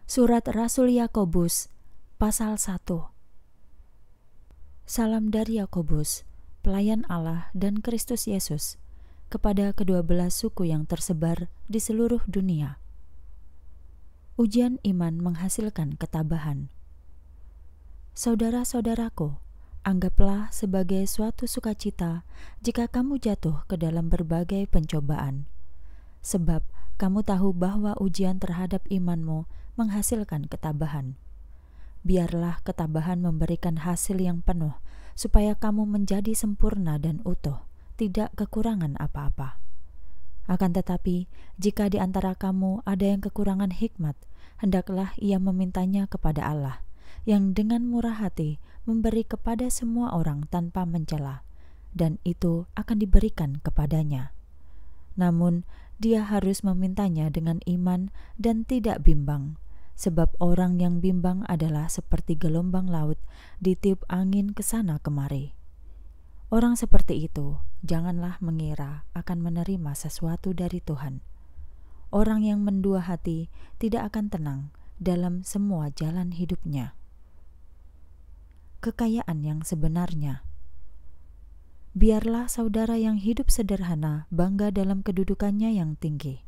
Surat Rasul Yakobus, pasal 1. Salam dari Yakobus, pelayan Allah dan Kristus Yesus, kepada kedua belas suku yang tersebar di seluruh dunia. Ujian iman menghasilkan ketabahan. Saudara-saudaraku, anggaplah sebagai suatu sukacita jika kamu jatuh ke dalam berbagai pencobaan, sebab kamu tahu bahwa ujian terhadap imanmu menghasilkan ketabahan. Biarlah ketabahan memberikan hasil yang penuh, supaya kamu menjadi sempurna dan utuh, tidak kekurangan apa-apa. Akan tetapi, jika di antara kamu ada yang kekurangan hikmat, hendaklah ia memintanya kepada Allah, yang dengan murah hati memberi kepada semua orang tanpa mencela, dan itu akan diberikan kepadanya. Namun, dia harus memintanya dengan iman dan tidak bimbang, sebab orang yang bimbang adalah seperti gelombang laut ditiup angin ke sana kemari. Orang seperti itu janganlah mengira akan menerima sesuatu dari Tuhan. Orang yang mendua hati tidak akan tenang dalam semua jalan hidupnya. Kekayaan yang sebenarnya. Biarlah saudara yang hidup sederhana bangga dalam kedudukannya yang tinggi,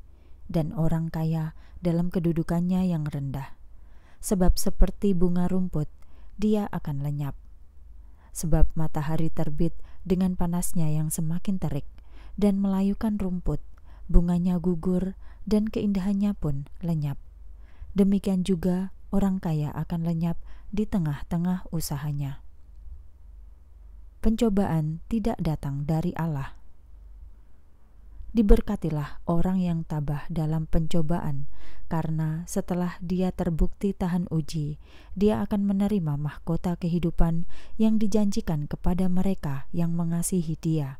dan orang kaya dalam kedudukannya yang rendah. Sebab seperti bunga rumput, dia akan lenyap. Sebab matahari terbit dengan panasnya yang semakin terik, dan melayukan rumput, bunganya gugur, dan keindahannya pun lenyap. Demikian juga orang kaya akan lenyap di tengah-tengah usahanya. Pencobaan tidak datang dari Allah. Diberkatilah orang yang tabah dalam pencobaan, karena setelah dia terbukti tahan uji, dia akan menerima mahkota kehidupan yang dijanjikan kepada mereka yang mengasihi Dia.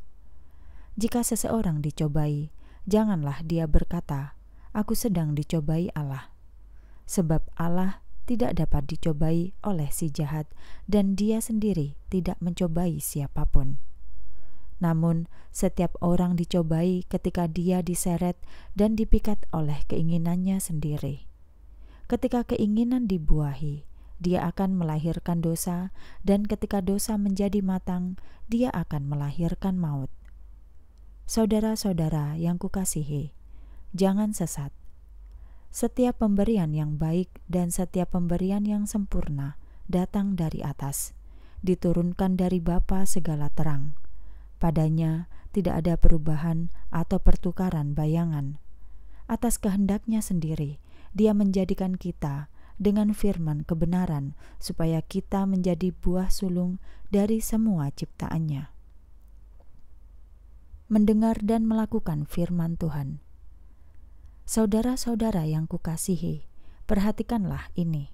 Jika seseorang dicobai, janganlah dia berkata, "Aku sedang dicobai Allah." Sebab Allah tidak dapat dicobai oleh si jahat, dan Dia sendiri tidak mencobai siapapun. Namun, setiap orang dicobai ketika dia diseret dan dipikat oleh keinginannya sendiri. Ketika keinginan dibuahi, dia akan melahirkan dosa, dan ketika dosa menjadi matang, dia akan melahirkan maut. Saudara-saudara yang kukasihi, jangan sesat. Setiap pemberian yang baik dan setiap pemberian yang sempurna datang dari atas, diturunkan dari Bapa segala terang. Padanya tidak ada perubahan atau pertukaran bayangan. Atas kehendaknya sendiri, Dia menjadikan kita dengan firman kebenaran, supaya kita menjadi buah sulung dari semua ciptaannya. Mendengar dan melakukan firman Tuhan. Saudara-saudara yang kukasihi, perhatikanlah ini.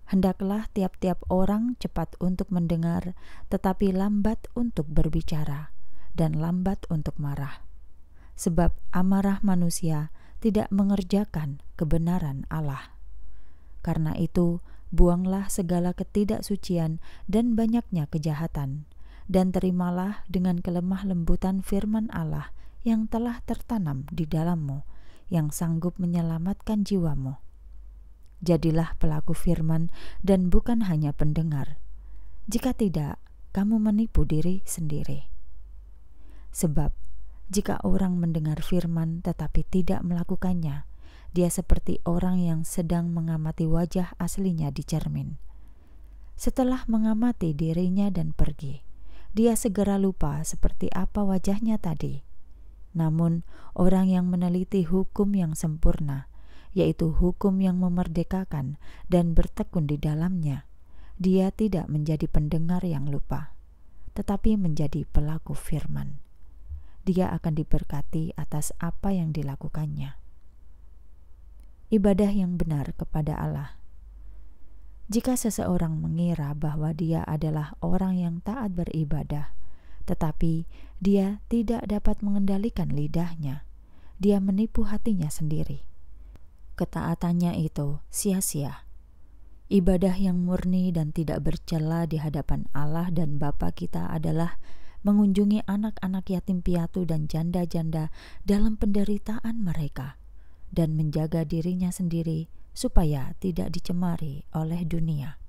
Hendaklah tiap-tiap orang cepat untuk mendengar, tetapi lambat untuk berbicara, dan lambat untuk marah. Sebab amarah manusia tidak mengerjakan kebenaran Allah. Karena itu, buanglah segala ketidaksucian dan banyaknya kejahatan, dan terimalah dengan kelemah lembutan firman Allah yang telah tertanam di dalammu, yang sanggup menyelamatkan jiwamu. Jadilah pelaku firman dan bukan hanya pendengar. Jika tidak, kamu menipu diri sendiri. Sebab, jika orang mendengar firman tetapi tidak melakukannya, dia seperti orang yang sedang mengamati wajah aslinya di cermin. Setelah mengamati dirinya dan pergi, dia segera lupa seperti apa wajahnya tadi. Namun, orang yang meneliti hukum yang sempurna, yaitu hukum yang memerdekakan dan bertekun di dalamnya, dia tidak menjadi pendengar yang lupa, tetapi menjadi pelaku firman. Dia akan diberkati atas apa yang dilakukannya. Ibadah yang benar kepada Allah. Jika seseorang mengira bahwa dia adalah orang yang taat beribadah, tetapi dia tidak dapat mengendalikan lidahnya, dia menipu hatinya sendiri. Ketaatannya itu sia-sia. Ibadah yang murni dan tidak bercela di hadapan Allah dan Bapa kita adalah mengunjungi anak-anak yatim piatu dan janda-janda dalam penderitaan mereka, dan menjaga dirinya sendiri supaya tidak dicemari oleh dunia.